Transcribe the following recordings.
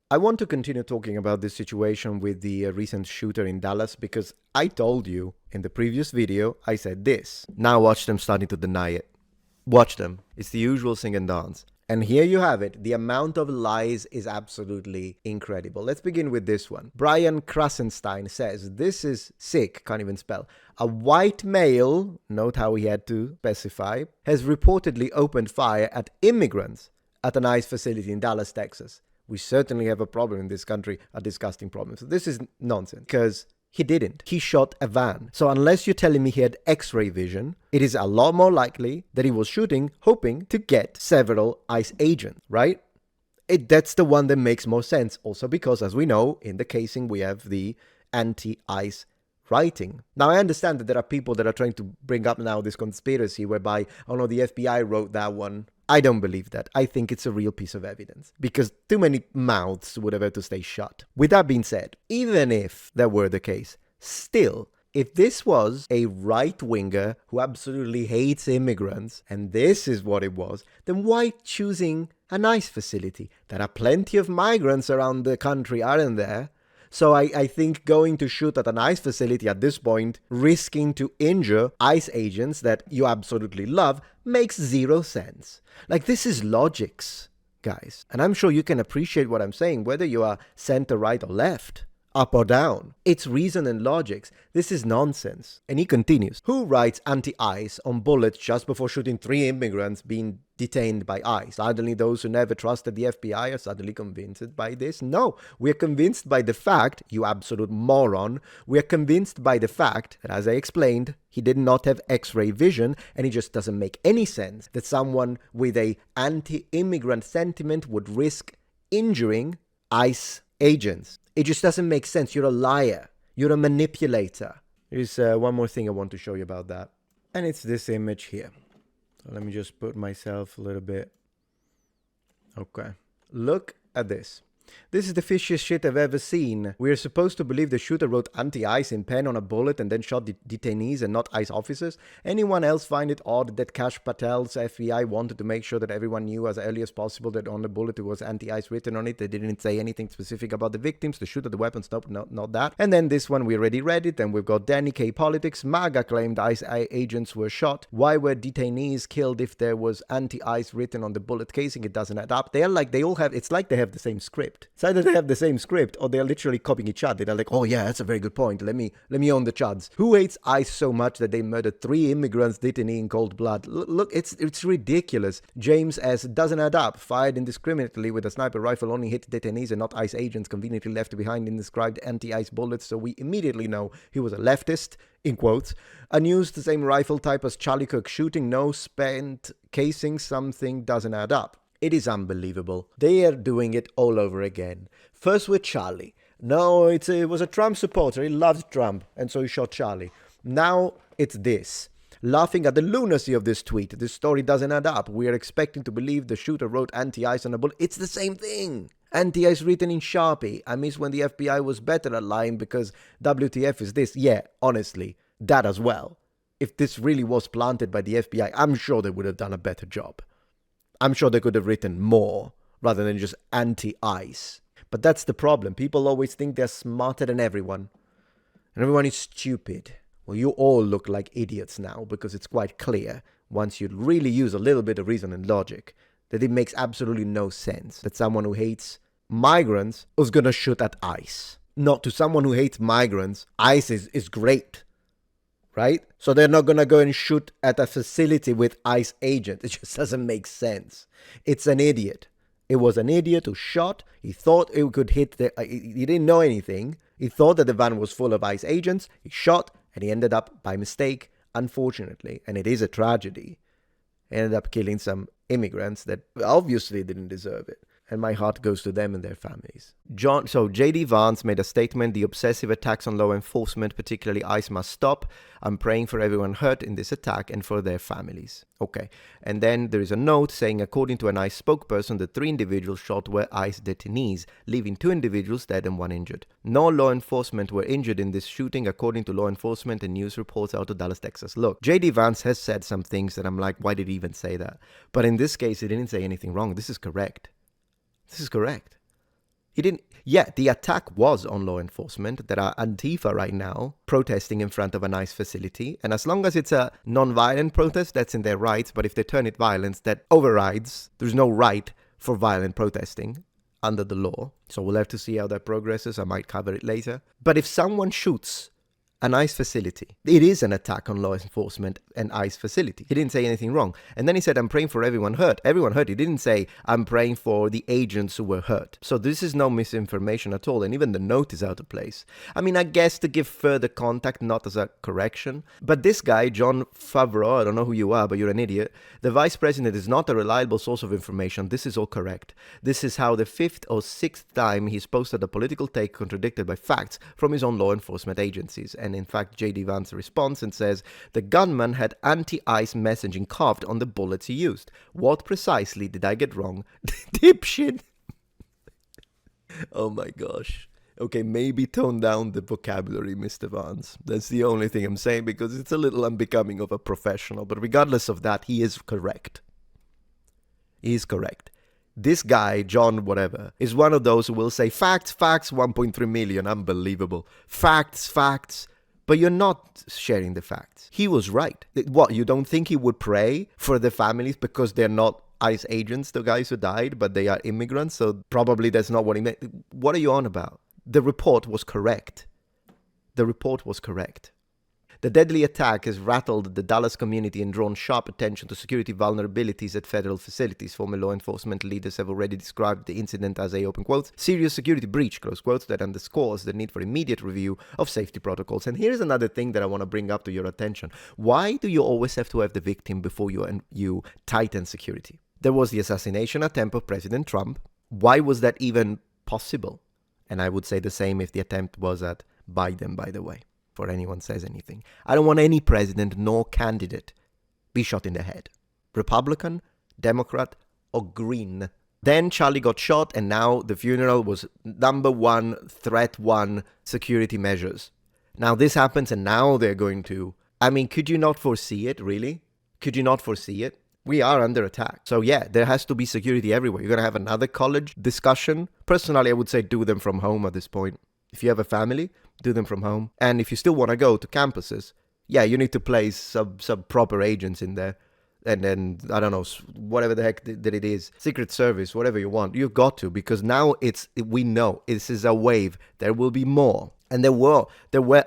I want to continue talking about this situation with the recent shooter in Dallas because I told you in the previous video, I said this. Now watch them starting to deny it. Watch them. It's the usual sing and dance. And here you have it. The amount of lies is absolutely incredible. Let's begin with this one. Brian Krasenstein says, this is sick, can't even spell. A white male, note how he had to specify, has reportedly opened fire at immigrants at an ICE facility in Dallas, Texas. We certainly have a problem in this country, a disgusting problem. So this is nonsense because he didn't. He shot a van. So unless you're telling me he had X-ray vision, it is a lot more likely that he was shooting, hoping to get several ICE agents, right? That's the one that makes more sense. Also because, as we know, in the casing, we have the anti-ICE writing. Now, I understand that there are people that are trying to bring up now this conspiracy whereby, oh no, the FBI wrote that one. I don't believe that. I think it's a real piece of evidence because too many mouths would have had to stay shut. With that being said, even if that were the case, still, if this was a right-winger who absolutely hates immigrants, and this is what it was, then why choosing a nice facility? There are plenty of migrants around the country, aren't there? So I think going to shoot at an ICE facility at this point, risking to injure ICE agents that you absolutely love, makes zero sense. Like, this is logics, guys. And I'm sure you can appreciate what I'm saying, whether you are center, right, or left, up or down. It's reason and logics. This is nonsense. And he continues. Who writes anti-ICE on bullets just before shooting 3 immigrants being detained by ICE? Suddenly those who never trusted the FBI are suddenly convinced by this? No, we're convinced by the fact, you absolute moron, we're convinced by the fact that, as I explained, he did not have X-ray vision, and it just doesn't make any sense that someone with a anti-immigrant sentiment would risk injuring ICE agents. It just doesn't make sense. You're a liar. You're a manipulator. There's one more thing I want to show you about that. And it's this image here. So let me just put myself a little bit. Okay. Look at this. This is the fishiest shit I've ever seen. We're supposed to believe the shooter wrote anti-ICE in pen on a bullet and then shot detainees and not ICE officers. Anyone else find it odd that Kash Patel's FBI wanted to make sure that everyone knew as early as possible that on the bullet it was anti-ICE written on it? They didn't say anything specific about the victims, the shooter, the weapons. Nope, not that. And then this one, we already read it, and we've got Danny K. Politics. MAGA claimed ICE agents were shot. Why were detainees killed if there was anti-ICE written on the bullet casing? It doesn't add up. It's like they have the same script. It's either they have the same script or they're literally copying each other. They're like, oh yeah, that's a very good point. Let me own the chuds. Who hates ICE so much that they murdered 3 immigrants detainee in cold blood? Look, it's ridiculous. James S. doesn't add up. Fired indiscriminately with a sniper rifle only hit detainees and not ICE agents conveniently left behind indescribed anti-ICE bullets, so we immediately know he was a leftist, in quotes. Unused the same rifle type as Charlie Kirk shooting, no spent casing, something doesn't add up. It is unbelievable. They are doing it all over again. First with Charlie. No, it was a Trump supporter. He loved Trump, and so he shot Charlie. Now it's this. Laughing at the lunacy of this tweet. This story doesn't add up. We are expecting to believe the shooter wrote anti-ICE on a bullet. It's the same thing. Anti-ICE written in Sharpie. I miss when the FBI was better at lying because WTF is this. Yeah, honestly, that as well. If this really was planted by the FBI, I'm sure they would have done a better job. I'm sure they could have written more rather than just anti-ICE. But that's the problem. People always think they're smarter than everyone. And everyone is stupid. Well, you all look like idiots now because it's quite clear, once you really use a little bit of reason and logic, that it makes absolutely no sense that someone who hates migrants is going to shoot at ICE. Not to someone who hates migrants, ICE is great. Right? So they're not going to go and shoot at a facility with ICE agents. It just doesn't make sense. It's an idiot. It was an idiot who shot. He thought it could hit he didn't know anything. He thought that the van was full of ICE agents. He shot, and he ended up, by mistake, unfortunately, and it is a tragedy, ended up killing some immigrants that obviously didn't deserve it. And my heart goes to them and their families. J.D. Vance made a statement, the obsessive attacks on law enforcement, particularly ICE, must stop. I'm praying for everyone hurt in this attack and for their families. Okay. And then there is a note saying, according to an ICE spokesperson, the 3 individuals shot were ICE detainees, leaving 2 individuals dead and 1 injured. No law enforcement were injured in this shooting, according to law enforcement and news reports out of Dallas, Texas. Look, J.D. Vance has said some things that I'm like, why did he even say that? But in this case, he didn't say anything wrong. This is correct. This is correct. He didn't. Yeah, the attack was on law enforcement. There are Antifa right now protesting in front of an ICE facility. And as long as it's a non-violent protest, that's in their rights. But if they turn it violence, that overrides. There's no right for violent protesting under the law. So we'll have to see how that progresses. I might cover it later. But if someone shoots an ICE facility, it is an attack on law enforcement and ICE facility. He didn't say anything wrong. And then he said, I'm praying for everyone hurt. Everyone hurt. He didn't say, I'm praying for the agents who were hurt. So this is no misinformation at all. And even the note is out of place. I mean, I guess to give further contact, not as a correction. But this guy, Jon Favreau, I don't know who you are, but you're an idiot. The vice president is not a reliable source of information. This is all correct. This is how the fifth or sixth time he's posted a political take contradicted by facts from his own law enforcement agencies. And in fact, J.D. Vance responds and says, the gunman had anti-ICE messaging carved on the bullets he used. What precisely did I get wrong? Dipshit. Oh my gosh. Okay, maybe tone down the vocabulary, Mr. Vance. That's the only thing I'm saying, because it's a little unbecoming of a professional. But regardless of that, he is correct. He is correct. This guy, John whatever, is one of those who will say, facts, 1.3 million, unbelievable. Facts. But you're not sharing the facts. He was right. What, you don't think he would pray for the families because they're not ICE agents, the guys who died, but they are immigrants? So probably that's not what he meant. What are you on about? The report was correct. The report was correct. The deadly attack has rattled the Dallas community and drawn sharp attention to security vulnerabilities at federal facilities. Former law enforcement leaders have already described the incident as a, open quotes, serious security breach, close quotes, that underscores the need for immediate review of safety protocols. And here's another thing that I want to bring up to your attention. Why do you always have to have the victim before you tighten security? There was the assassination attempt of President Trump. Why was that even possible? And I would say the same if the attempt was at Biden, by the way. Before anyone says anything. I don't want any president nor candidate be shot in the head. Republican, Democrat, or Green. Then Charlie got shot, and now the funeral was number one, threat one, security measures. Now this happens, and now they're going to... I mean, could you not foresee it, really? Could you not foresee it? We are under attack. So yeah, there has to be security everywhere. You're going to have another college discussion. Personally, I would say do them from home at this point. If you have a family, do them from home. And if you still want to go to campuses, yeah, you need to place some proper agents in there. And then, I don't know, whatever the heck that it is, Secret Service, whatever you want, you've got to, because now we know this is a wave. There will be more. And there were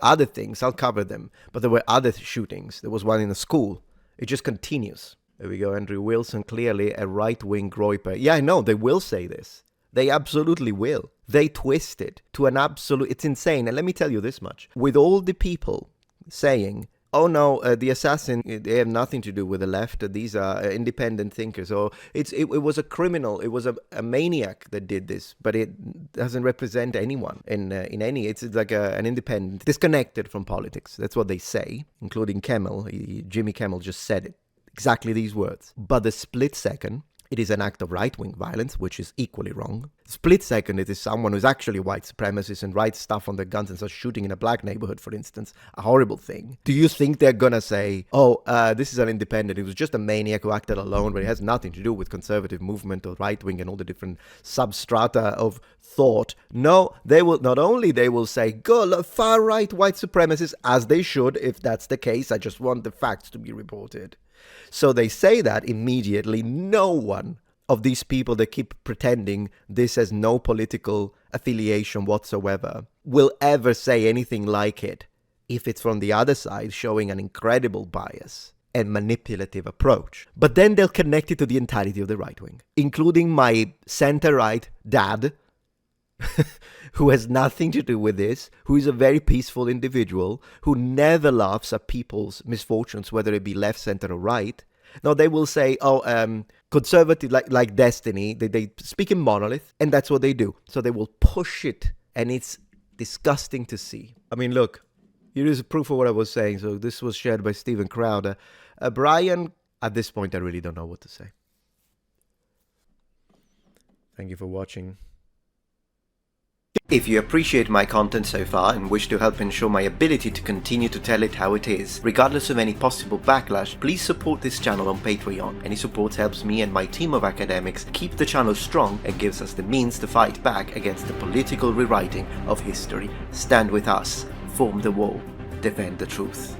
other things, I'll cover them, but there were other shootings. There was one in a school. It just continues. There we go, Andrew Wilson, clearly a right-wing groyper. Yeah, I know, they will say this. They absolutely will. They twist it to an absolute... It's insane. And let me tell you this much. With all the people saying, oh no, the assassin, they have nothing to do with the left. These are independent thinkers. Or it was a criminal. It was a maniac that did this. But it doesn't represent anyone in any... It's like an independent, disconnected from politics. That's what they say, including Kimmel. Jimmy Kimmel just said it. Exactly these words. But the split second... It is an act of right-wing violence, which is equally wrong. Split second, it is someone who's actually white supremacist and writes stuff on their guns and starts shooting in a black neighborhood, for instance. A horrible thing. Do you think they're gonna say, oh, this is an independent, it was just a maniac who acted alone, but it has nothing to do with conservative movement or right-wing and all the different substrata of thought? No, they will, not only they will say, go, far-right white supremacists, as they should, if that's the case. I just want the facts to be reported. So they say that immediately. No one of these people that keep pretending this has no political affiliation whatsoever will ever say anything like it if it's from the other side, showing an incredible bias and manipulative approach. But then they'll connect it to the entirety of the right wing, including my center-right dad, who has nothing to do with this, who is a very peaceful individual, who never laughs at people's misfortunes, whether it be left, center, or right. No, they will say, oh, conservative, like Destiny, they speak in monolith, and that's what they do. So they will push it, and it's disgusting to see. I mean, look, here is a proof of what I was saying. So this was shared by Steven Crowder. Brian, at this point, I really don't know what to say. Thank you for watching. If you appreciate my content so far and wish to help ensure my ability to continue to tell it how it is, regardless of any possible backlash, please support this channel on Patreon. Any support helps me and my team of academics keep the channel strong and gives us the means to fight back against the political rewriting of history. Stand with us, form the wall, defend the truth.